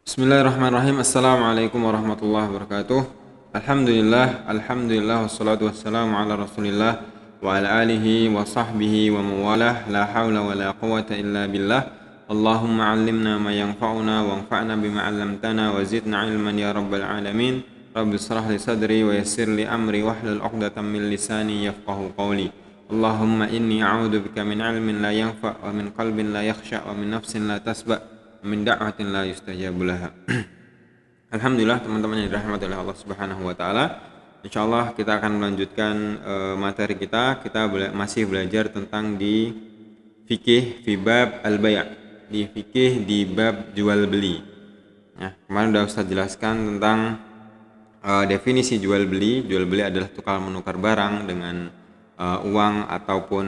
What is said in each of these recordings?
Bismillahirrahmanirrahim. Assalamualaikum warahmatullahi wabarakatuh. Alhamdulillah, wassalatu wassalamu ala Rasulillah wa ala alihi wa sahbihi wa mawalah. La haula wa la quwwata illa billah. Allahumma 'allimna ma yanfa'una wanfa'na bima 'allamtana wa zidna 'ilman ya rabbal alamin. Rabbi shrah li sadri wa yassir li amri wahlul 'uqdatam min lisani yafqahu qawli. Allahumma inni a'udzu bika min 'ilmin la yanfa' wa min qalbin la yakhsha' wa min nafsin la tasba' min da'watin la yustajabu laha. Alhamdulillah teman-teman yang dirahmati oleh Allah Subhanahu wa taala. Insyaallah kita akan melanjutkan materi kita. Kita masih belajar tentang di fikih fi bab al-bay', di fikih di bab jual beli. Ya, kemarin sudah Ustaz jelaskan tentang definisi jual beli. Jual beli adalah tukar menukar barang dengan uang ataupun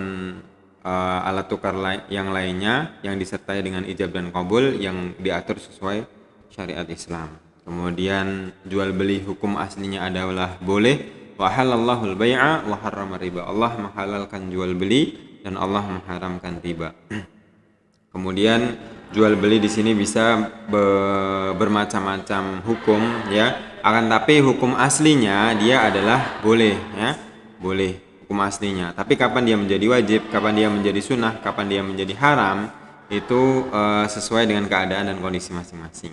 alat tukar yang lainnya yang disertai dengan ijab dan qabul yang diatur sesuai syariat Islam. Kemudian jual beli hukum aslinya adalah boleh. Wa halallahu al-bai'a wa harrama riba. Allah menghalalkan jual beli dan Allah mengharamkan riba. Kemudian jual beli di sini bisa bermacam-macam hukum ya. Akan tapi hukum aslinya dia adalah boleh ya. Boleh hukum aslinya. Tapi kapan dia menjadi wajib, kapan dia menjadi sunnah, kapan dia menjadi haram, itu sesuai dengan keadaan dan kondisi masing-masing.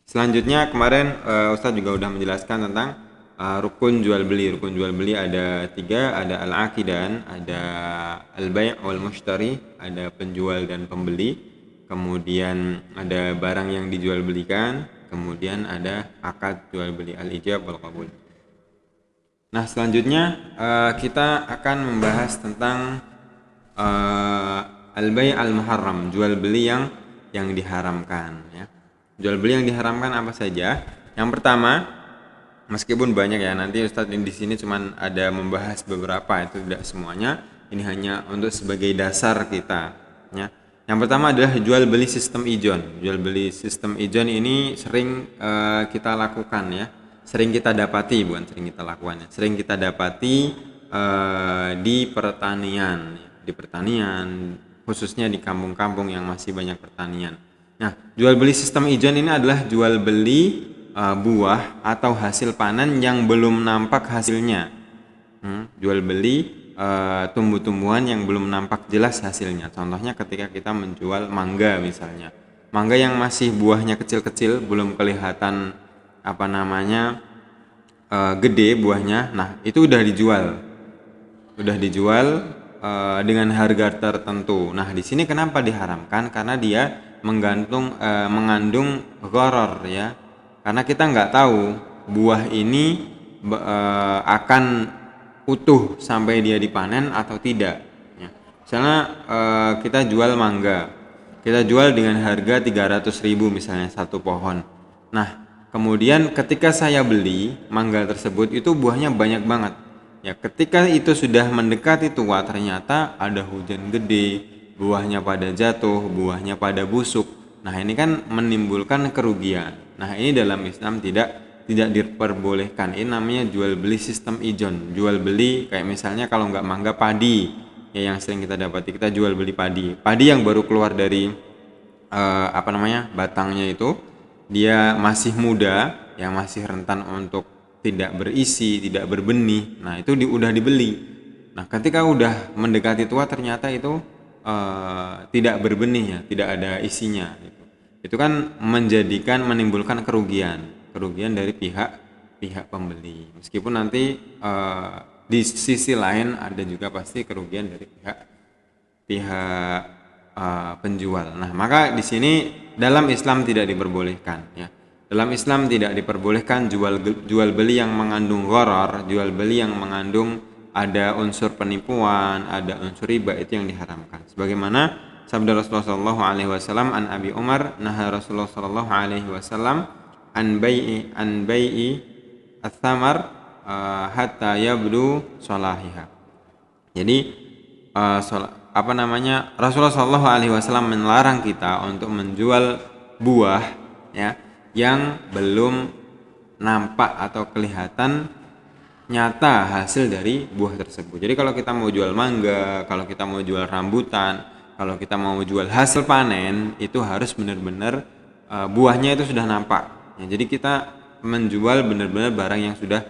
Selanjutnya kemarin Ustadz juga sudah menjelaskan tentang rukun jual beli. Rukun jual beli ada 3, ada al-aqidan, ada al-bay' wal mushtari, ada penjual dan pembeli, kemudian ada barang yang dijual belikan, kemudian ada akad jual beli al-ijab wal qabul. Nah selanjutnya kita akan membahas tentang al-bay' al-muharram, jual beli yang diharamkan ya. Jual beli yang diharamkan apa saja? Yang pertama, meskipun banyak ya, nanti Ustadz di sini cuman ada membahas beberapa, itu tidak semuanya. Ini hanya untuk sebagai dasar kita ya. Yang pertama adalah jual beli sistem ijon. Jual beli sistem ijon ini sering kita lakukan ya. Sering kita dapati, bukan sering kita lakukan, sering kita dapati di pertanian, khususnya di kampung-kampung yang masih banyak pertanian. Nah, jual beli sistem ijon ini adalah jual beli buah atau hasil panen yang belum nampak hasilnya. Jual beli tumbuh-tumbuhan yang belum nampak jelas hasilnya. Contohnya ketika kita menjual mangga misalnya, mangga yang masih buahnya kecil-kecil, belum kelihatan gede buahnya. Nah itu udah dijual dengan harga tertentu. Nah di sini kenapa diharamkan? Karena dia mengandung gharar ya. Karena kita nggak tahu buah ini akan utuh sampai dia dipanen atau tidak ya. Misalnya kita jual mangga, kita jual dengan harga 300.000 misalnya satu pohon. Nah kemudian ketika saya beli mangga tersebut itu buahnya banyak banget ya. Ketika itu sudah mendekati tua ternyata ada hujan gede, buahnya pada jatuh, buahnya pada busuk. Nah ini kan menimbulkan kerugian. Nah ini dalam Islam tidak diperbolehkan. Ini namanya jual beli sistem ijon. Jual beli kayak misalnya kalau nggak mangga, padi ya, yang sering kita dapati. Kita jual beli padi yang baru keluar dari batangnya itu. Dia masih muda, yang masih rentan untuk tidak berisi, tidak berbenih. Nah itu udah dibeli. Nah ketika udah mendekati tua ternyata itu tidak berbenih ya, tidak ada isinya. Itu kan menimbulkan kerugian dari pihak pembeli. Meskipun nanti di sisi lain ada juga pasti kerugian dari pihak penjual. Nah, maka di sini dalam Islam tidak diperbolehkan ya. Dalam Islam tidak diperbolehkan jual beli yang mengandung gharar, jual beli yang mengandung ada unsur penipuan, ada unsur riba, itu yang diharamkan. Sebagaimana sabda Rasulullah sallallahu alaihi wasallam an Abi Umar, naha Rasulullah sallallahu alaihi wasallam an bai'i ats-tsamar hatta yabdu salahiha. Jadi Rasulullah Shallallahu Alaihi Wasallam melarang kita untuk menjual buah ya yang belum nampak atau kelihatan nyata hasil dari buah tersebut. Jadi kalau kita mau jual mangga, kalau kita mau jual rambutan, kalau kita mau jual hasil panen, itu harus benar-benar buahnya itu sudah nampak. Ya, jadi kita menjual benar-benar barang yang sudah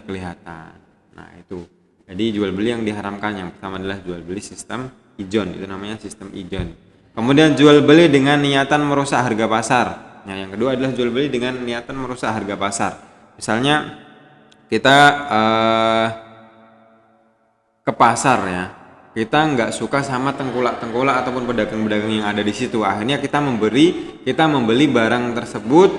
kelihatan. Nah, itu. Jadi jual beli yang diharamkan yang pertama adalah jual beli sistem ijon, itu namanya sistem ijon. Kemudian jual beli dengan niatan merusak harga pasar. Nah, yang kedua adalah jual beli dengan niatan merusak harga pasar. Misalnya kita ke pasar ya, kita nggak suka sama tengkulak-tengkulak ataupun pedagang-pedagang yang ada di situ. Akhirnya kita membeli barang tersebut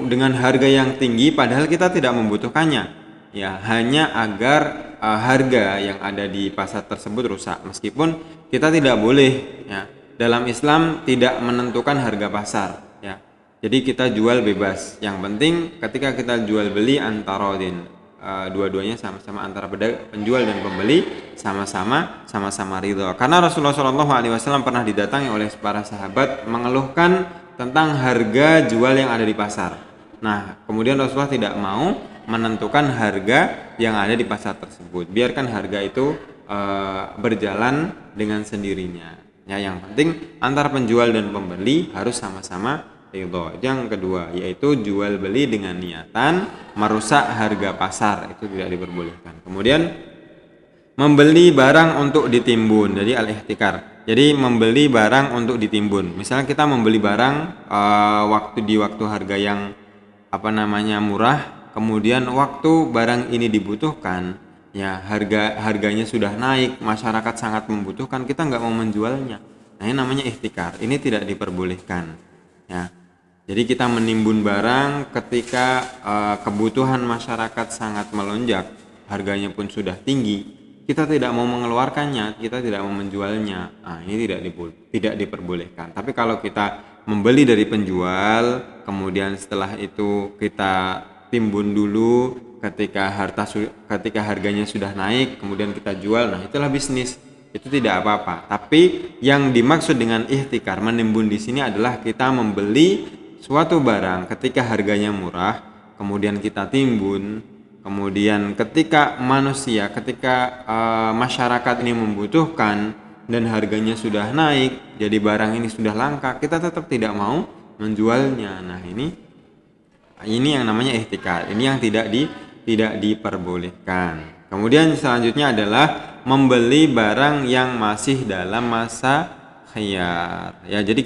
dengan harga yang tinggi padahal kita tidak membutuhkannya. Ya, hanya agar harga yang ada di pasar tersebut rusak. Meskipun kita tidak boleh ya, dalam Islam tidak menentukan harga pasar ya. Jadi kita jual bebas. Yang penting ketika kita jual beli antarodin, dua-duanya sama-sama antara penjual dan pembeli sama-sama ridho. Karena Rasulullah SAW pernah didatangi oleh para sahabat mengeluhkan tentang harga jual yang ada di pasar. Nah, kemudian Rasulullah tidak mau menentukan harga yang ada di pasar tersebut. Biarkan harga itu berjalan dengan sendirinya. Ya, yang penting antara penjual dan pembeli harus sama-sama ridho. Yang kedua yaitu jual beli dengan niatan merusak harga pasar, itu tidak diperbolehkan. Kemudian membeli barang untuk ditimbun, jadi al-ihtikar. Jadi membeli barang untuk ditimbun. Misalnya kita membeli barang di waktu harga yang murah, kemudian waktu barang ini dibutuhkan, ya harganya sudah naik, masyarakat sangat membutuhkan, kita nggak mau menjualnya. Nah, ini namanya ihtikar. Ini tidak diperbolehkan. Ya. Jadi kita menimbun barang ketika kebutuhan masyarakat sangat melonjak, harganya pun sudah tinggi, kita tidak mau mengeluarkannya, kita tidak mau menjualnya. Nah, ini tidak diperbolehkan. Tapi kalau kita membeli dari penjual, kemudian setelah itu kita timbun dulu ketika harganya sudah naik, kemudian kita jual, nah itulah bisnis. Itu tidak apa-apa. Tapi yang dimaksud dengan ihtikar menimbun di sini adalah kita membeli suatu barang ketika harganya murah, kemudian kita timbun, kemudian ketika masyarakat ini membutuhkan dan harganya sudah naik, jadi barang ini sudah langka, kita tetap tidak mau menjualnya. Nah, ini yang namanya ihtikar. Ini yang tidak diperbolehkan. Kemudian selanjutnya adalah membeli barang yang masih dalam masa khiyar. Ya, jadi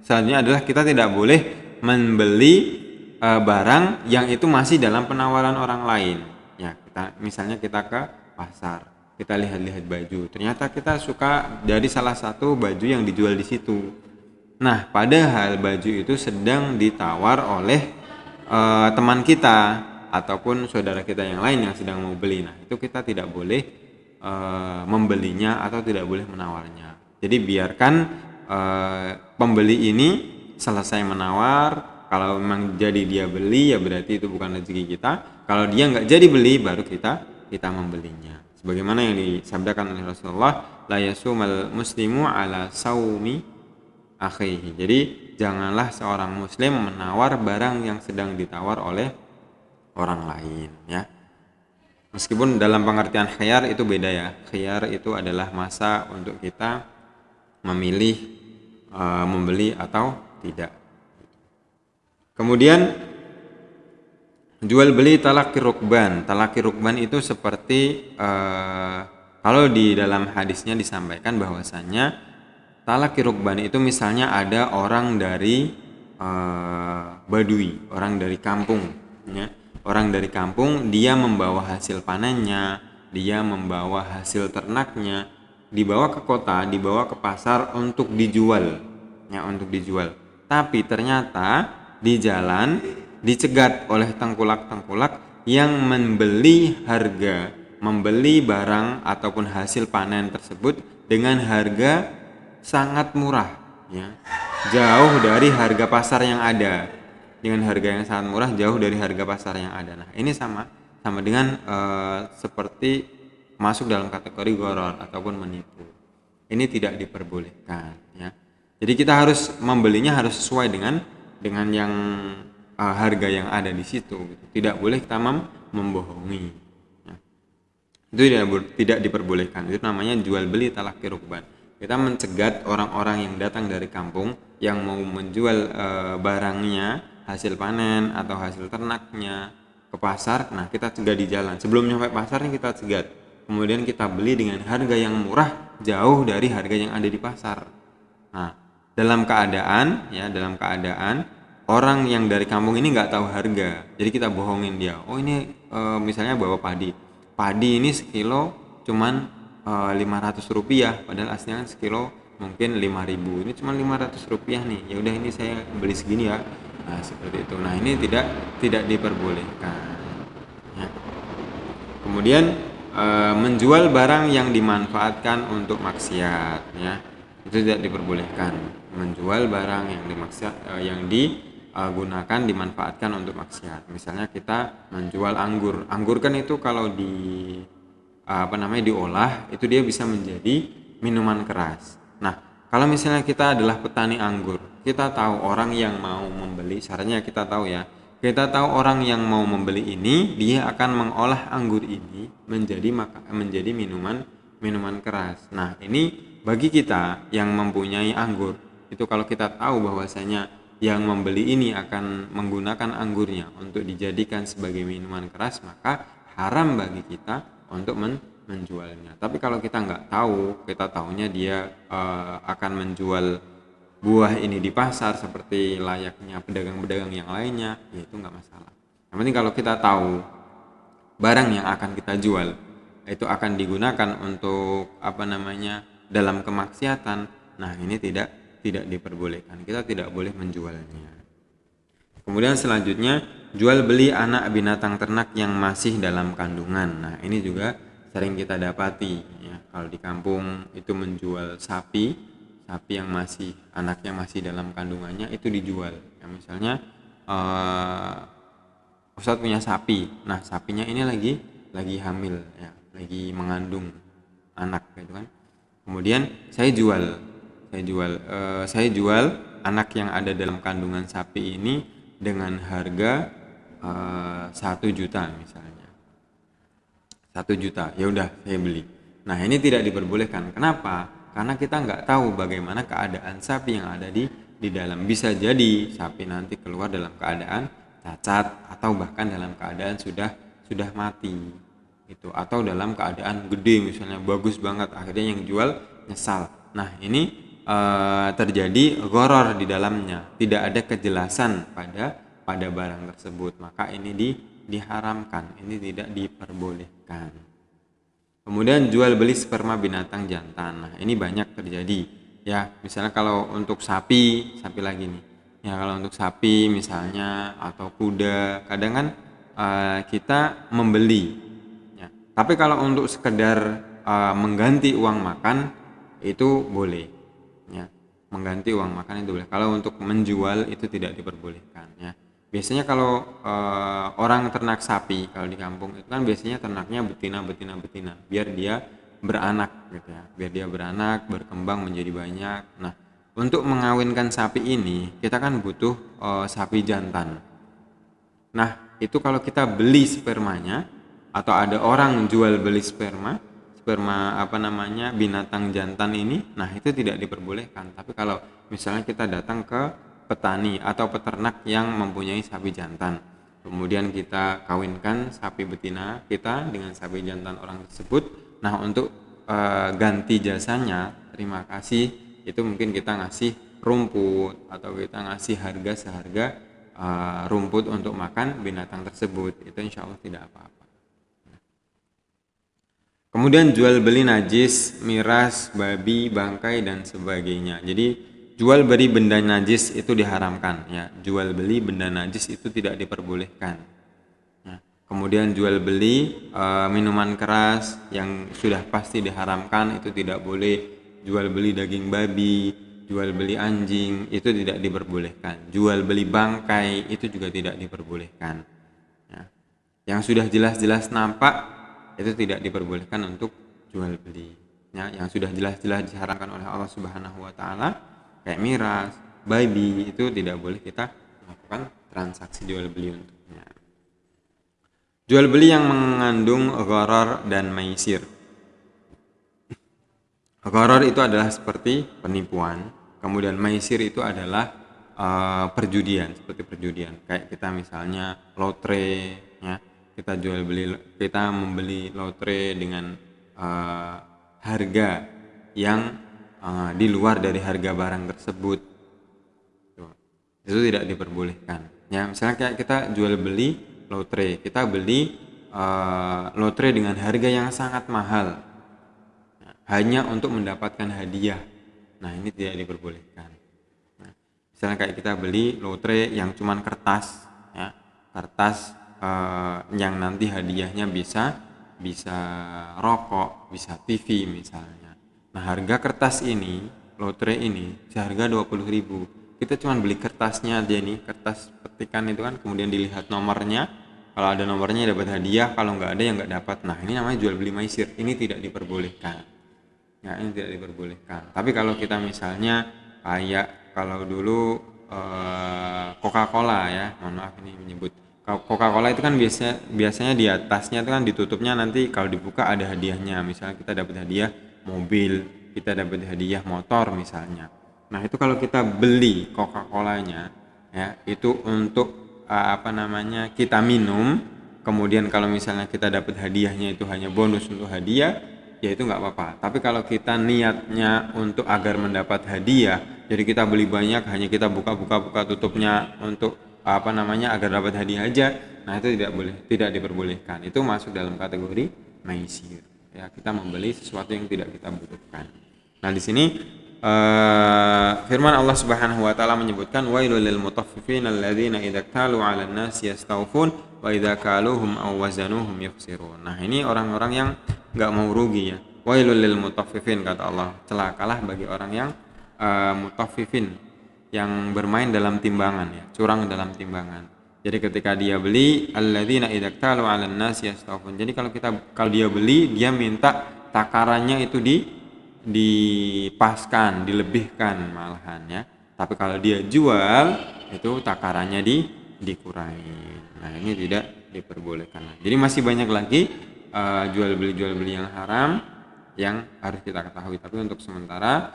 selanjutnya adalah kita tidak boleh membeli barang yang itu masih dalam penawaran orang lain. Ya, misalnya kita ke pasar, kita lihat-lihat baju, ternyata kita suka dari salah satu baju yang dijual di situ. Nah, padahal baju itu sedang ditawar oleh teman kita ataupun saudara kita yang lain yang sedang mau beli. Nah, itu kita tidak boleh membelinya atau tidak boleh menawarnya. Jadi biarkan pembeli ini selesai menawar. Kalau memang jadi dia beli, ya berarti itu bukan rezeki kita. Kalau dia nggak jadi beli, baru kita membelinya. Sebagaimana yang disabdakan oleh Rasulullah, la yasumal muslimu ala saumi akhihi. Jadi janganlah seorang muslim menawar barang yang sedang ditawar oleh orang lain, ya. Meskipun dalam pengertian khiyar itu beda ya. Khiyar itu adalah masa untuk kita memilih membeli atau tidak. Kemudian jual beli talaqi rukban. Talaqi rukban itu seperti kalau di dalam hadisnya disampaikan bahwasannya talaqi rukban itu misalnya ada orang dari badui, orang dari kampung, ya. Orang dari kampung, dia membawa hasil panennya, dia membawa hasil ternaknya, dibawa ke kota, dibawa ke pasar untuk dijual, ya, untuk dijual. Tapi ternyata di jalan dicegat oleh tengkulak-tengkulak yang membeli barang ataupun hasil panen tersebut dengan harga sangat murah, ya, jauh dari harga pasar yang ada. Dengan harga yang sangat murah, jauh dari harga pasar yang ada. Nah, ini sama dengan seperti masuk dalam kategori gharar ataupun menipu. Ini tidak diperbolehkan, ya. Jadi kita harus membelinya harus sesuai dengan yang harga yang ada di situ, gitu. Tidak boleh kita membohongi, ya. Itu tidak diperbolehkan. Itu namanya jual beli talaqi rukban. Kita mencegat orang-orang yang datang dari kampung yang mau menjual barangnya, hasil panen atau hasil ternaknya ke pasar. Nah, kita cegat di jalan. Sebelum nyampe pasarnya kita cegat. Kemudian kita beli dengan harga yang murah jauh dari harga yang ada di pasar. Nah, dalam keadaan orang yang dari kampung ini nggak tahu harga, jadi kita bohongin dia. Oh ini misalnya bawa padi ini sekilo cuman 500 rupiah, padahal aslinya kan sekilo mungkin 5.000. Ini cuma 500 rupiah nih. Ya udah ini saya beli segini ya. Nah seperti itu. Nah ini tidak diperbolehkan. Ya. Kemudian menjual barang yang dimanfaatkan untuk maksiat, ya itu tidak diperbolehkan. Menjual barang yang digunakan dimanfaatkan untuk maksiat. Misalnya kita menjual anggur kan itu kalau diolah itu dia bisa menjadi minuman keras. Nah kalau misalnya kita adalah petani anggur, kita tahu orang yang mau membeli, syaratnya kita tahu ya, kita tahu orang yang mau membeli ini dia akan mengolah anggur ini menjadi minuman keras. Nah ini bagi kita yang mempunyai anggur, itu kalau kita tahu bahwasanya yang membeli ini akan menggunakan anggurnya untuk dijadikan sebagai minuman keras, maka haram bagi kita untuk menjualnya. Tapi kalau kita nggak tahu, kita tahunya dia akan menjual buah ini di pasar seperti layaknya pedagang-pedagang yang lainnya, ya itu nggak masalah. Yang penting kalau kita tahu barang yang akan kita jual itu akan digunakan untuk dalam kemaksiatan, nah ini tidak diperbolehkan. Kita tidak boleh menjualnya. Kemudian selanjutnya, jual beli anak binatang ternak yang masih dalam kandungan. Nah ini juga sering kita dapati ya, kalau di kampung itu menjual sapi yang anaknya masih dalam kandungannya itu dijual. Ya, misalnya Ustadz punya sapi, nah sapinya ini lagi hamil ya, lagi mengandung anak gitu kan. Kemudian saya jual anak yang ada dalam kandungan sapi ini dengan harga 1 juta misalnya. 1 juta, ya udah saya beli. Nah ini tidak diperbolehkan. Kenapa? Karena kita nggak tahu bagaimana keadaan sapi yang ada di dalam. Bisa jadi sapi nanti keluar dalam keadaan cacat atau bahkan dalam keadaan sudah mati itu, atau dalam keadaan gede misalnya bagus banget, akhirnya yang jual nyesal. Nah ini terjadi gharar di dalamnya, tidak ada kejelasan pada barang tersebut, maka ini diharamkan, ini tidak diperbolehkan. Kemudian jual beli sperma binatang jantan. Nah ini banyak terjadi ya, misalnya kalau untuk sapi lagi nih ya, kalau untuk sapi misalnya atau kuda, kadang kan kita membeli ya. Tapi kalau untuk sekedar mengganti uang makan itu boleh ya, mengganti uang makan itu boleh. Kalau untuk menjual itu tidak diperbolehkan ya. Biasanya kalau orang ternak sapi kalau di kampung itu kan biasanya ternaknya betina biar dia beranak gitu ya, biar dia beranak berkembang menjadi banyak. Nah untuk mengawinkan sapi ini kita kan butuh sapi jantan. Nah itu kalau kita beli spermanya atau ada orang jual beli sperma binatang jantan ini, nah itu tidak diperbolehkan. Tapi kalau misalnya kita datang ke petani atau peternak yang mempunyai sapi jantan, kemudian kita kawinkan sapi betina kita dengan sapi jantan orang tersebut, nah untuk ganti jasanya, terima kasih, itu mungkin kita ngasih rumput atau kita ngasih harga seharga rumput untuk makan binatang tersebut, itu insya Allah tidak apa-apa. Kemudian jual beli najis, miras, babi, bangkai dan sebagainya. Jadi jual beli benda najis itu diharamkan ya. Jual beli benda najis itu tidak diperbolehkan. Ya. Kemudian jual beli minuman keras yang sudah pasti diharamkan itu tidak boleh. Jual beli daging babi, jual beli anjing itu tidak diperbolehkan. Jual beli bangkai itu juga tidak diperbolehkan. Ya. Yang sudah jelas-jelas nampak itu tidak diperbolehkan untuk jual beli ya, yang sudah jelas-jelas diharamkan oleh Allah Subhanahu wa taala kayak miras, babi, itu tidak boleh kita melakukan transaksi jual beli untuknya. Jual beli yang mengandung gharar dan maisir. Gharar itu adalah seperti penipuan, kemudian maisir itu adalah perjudian, seperti perjudian. Kayak kita misalnya lotre, ya, kita membeli lotre dengan harga yang di luar dari harga barang tersebut. Itu tidak diperbolehkan. Ya, misalnya kayak kita jual beli lotre, kita beli lotre dengan harga yang sangat mahal, hanya untuk mendapatkan hadiah. Nah, ini tidak diperbolehkan. Nah, misalnya kayak kita beli lotre yang cuman kertas, ya, kertas yang nanti hadiahnya bisa rokok, bisa TV misalnya. Nah, harga kertas ini, lotre ini seharga 20.000. Kita cuman beli kertasnya aja nih, kertas petikan itu kan, kemudian dilihat nomornya. Kalau ada nomornya dapat hadiah, kalau nggak ada ya nggak dapat. Nah, ini namanya jual beli maisir. Ini tidak diperbolehkan. Ya, ini tidak diperbolehkan. Tapi kalau kita misalnya kayak kalau dulu Coca-Cola, ya, mohon maaf ini menyebut Coca-Cola itu kan biasanya di atasnya itu kan ditutupnya, nanti kalau dibuka ada hadiahnya. Misalnya kita dapat hadiah mobil, kita dapat hadiah motor misalnya. Nah, itu kalau kita beli Coca-Colanya, ya, itu untuk kita minum. Kemudian kalau misalnya kita dapat hadiahnya itu hanya bonus untuk hadiah, ya itu nggak apa-apa. Tapi kalau kita niatnya untuk agar mendapat hadiah, jadi kita beli banyak, hanya kita buka tutupnya untuk agar dapat hadiah aja, nah itu tidak diperbolehkan. Itu masuk dalam kategori maisir. Ya, kita membeli sesuatu yang tidak kita butuhkan. Nah, di sini firman Allah Subhanahu wa taala menyebutkan wailul lil mutaffifin alladzina idza kalu 'alan nasi yastawfun wa idza kaluhum aw wazanuhum yukhsirun. Nah, ini orang-orang yang enggak mau rugi, ya. Wailul lil mutaffifin, kata Allah, celakalah bagi orang yang mutaffifin, yang bermain dalam timbangan, ya, curang dalam timbangan. Jadi ketika dia beli alladzina idza kalu 'alan nasi yastawfun. Jadi kalau dia beli, dia minta takarannya itu dipaskan, dilebihkan malahan, ya. Tapi kalau dia jual, itu takarannya dikurangi. Nah, ini tidak diperbolehkan. Jadi masih banyak lagi jual beli yang haram yang harus kita ketahui. Tapi untuk sementara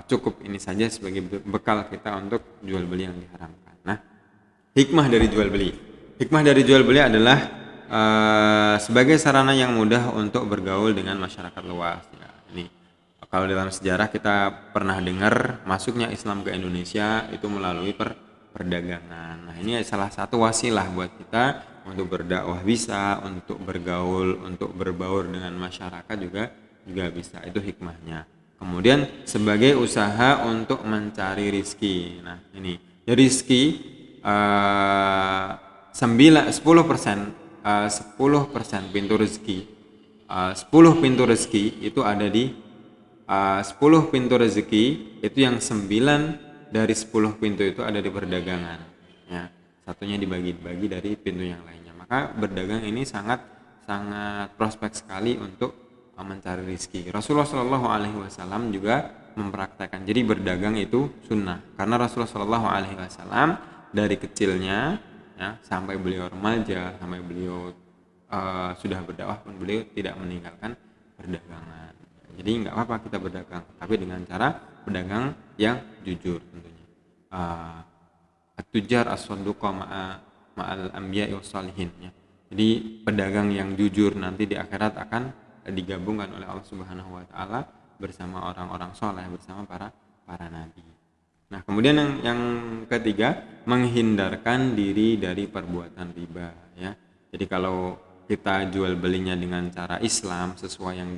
cukup ini saja sebagai bekal kita untuk jual beli yang diharamkan. Nah, hikmah dari jual beli. Hikmah dari jual beli adalah sebagai sarana yang mudah untuk bergaul dengan masyarakat luas, ya. Ini kalau dalam sejarah kita pernah dengar masuknya Islam ke Indonesia itu melalui perdagangan. Nah, ini salah satu wasilah buat kita untuk berdakwah bisa, untuk bergaul, untuk berbaur dengan masyarakat juga bisa. Itu hikmahnya. Kemudian sebagai usaha untuk mencari rizki. Nah, ini rizki 10% pintu rezeki. 10 pintu rezeki itu ada di 10 pintu rezeki itu yang 9 dari 10 pintu itu ada di perdagangan, ya. Satunya dibagi-bagi dari pintu yang lainnya. Maka berdagang ini sangat prospek sekali untuk mencari rezeki. Rasulullah Shallallahu Alaihi Wasallam juga mempraktekkan. Jadi berdagang itu sunnah, karena Rasulullah Shallallahu Alaihi Wasallam dari kecilnya, ya, sampai beliau remaja, sampai beliau sudah berdakwah pun beliau tidak meninggalkan perdagangan. Jadi nggak apa-apa kita berdagang, tapi dengan cara berdagang yang jujur tentunya. At-tujar as-saduqa ma'al anbiya'i wassalihin, ya. Jadi pedagang yang jujur nanti di akhirat akan digabungkan oleh Allah Subhanahu wa taala bersama orang-orang soleh, bersama para nabi. Nah, kemudian yang ketiga, menghindarkan diri dari perbuatan riba, ya. Jadi kalau kita jual belinya dengan cara Islam sesuai yang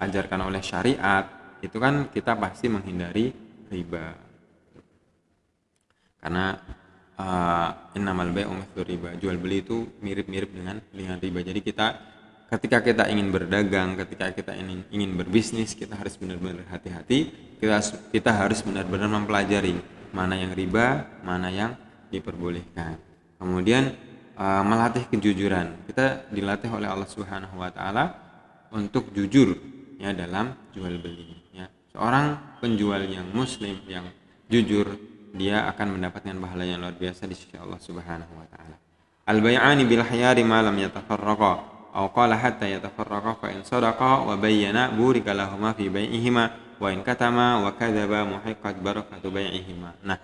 ajarkan oleh syariat, itu kan kita pasti menghindari riba. Karena innamal bai'u mithlu riba, jual beli itu mirip-mirip dengan riba. Jadi ketika kita ingin berdagang, ketika kita ingin berbisnis, kita harus benar-benar hati-hati. Kita harus benar-benar mempelajari mana yang riba, mana yang diperbolehkan. Kemudian melatih kejujuran. Kita dilatih oleh Allah Subhanahu wa taala untuk jujur, ya, dalam jual beli, ya. Seorang penjual yang muslim, yang jujur, dia akan mendapatkan pahala yang luar biasa di sisi Allah Subhanahu wa taala. Al-bai'ani bil khiyari ma lam yatafarraqa. Aw qala hatta yatafarraqa fa in sadaqa wa bayyana burika lahuma fi bai'ihima wa in katama wa kadzaba muhiqqat barakatu bai'ihima. Nah,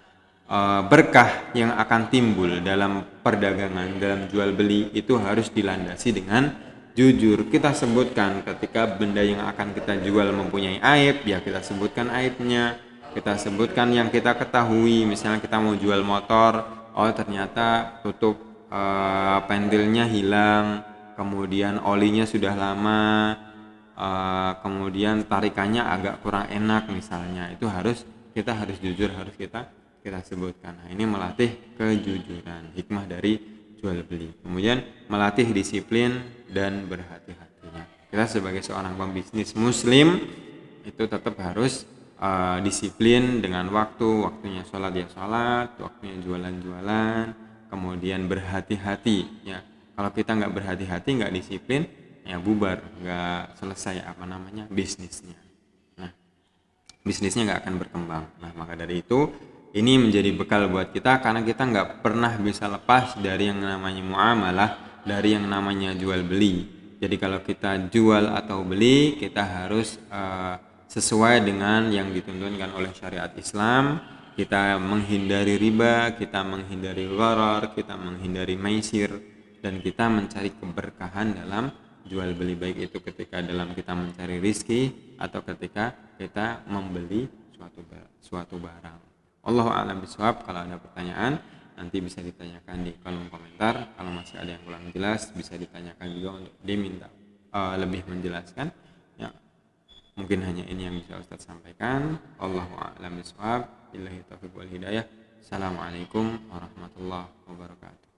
berkah yang akan timbul dalam perdagangan, dalam jual beli itu harus dilandasi dengan jujur. Kita sebutkan ketika benda yang akan kita jual mempunyai aib, ya kita sebutkan aibnya. Kita sebutkan yang kita ketahui, misalnya kita mau jual motor, oh ternyata tutup pentilnya hilang, kemudian olinya sudah lama, kemudian tarikannya agak kurang enak misalnya, itu kita harus jujur, harus kita sebutkan. Nah, ini melatih kejujuran, hikmah dari jual beli. Kemudian melatih disiplin dan berhati-hatinya. Kita sebagai seorang pembisnis muslim itu tetap harus disiplin dengan waktunya sholat ya sholat, waktunya jualan, kemudian berhati-hati ya. Kalau kita nggak berhati-hati, nggak disiplin, ya bubar, nggak selesai bisnisnya. Nah, bisnisnya nggak akan berkembang. Nah, maka dari itu ini menjadi bekal buat kita, karena kita nggak pernah bisa lepas dari yang namanya muamalah, dari yang namanya jual beli. Jadi kalau kita jual atau beli, kita harus sesuai dengan yang dituntunkan oleh syariat Islam. Kita menghindari riba, kita menghindari gharar, kita menghindari maisir, dan kita mencari keberkahan dalam jual beli, baik itu ketika dalam kita mencari rizki atau ketika kita membeli suatu barang. Allahu a'lam bishawab. Kalau ada pertanyaan nanti bisa ditanyakan di kolom komentar. Kalau masih ada yang kurang jelas bisa ditanyakan juga untuk diminta lebih menjelaskan. Ya, mungkin hanya ini yang bisa Ustaz sampaikan. Allahu a'lam bishawab. Billahi taufiq wal hidayah. Assalamualaikum warahmatullahi wabarakatuh.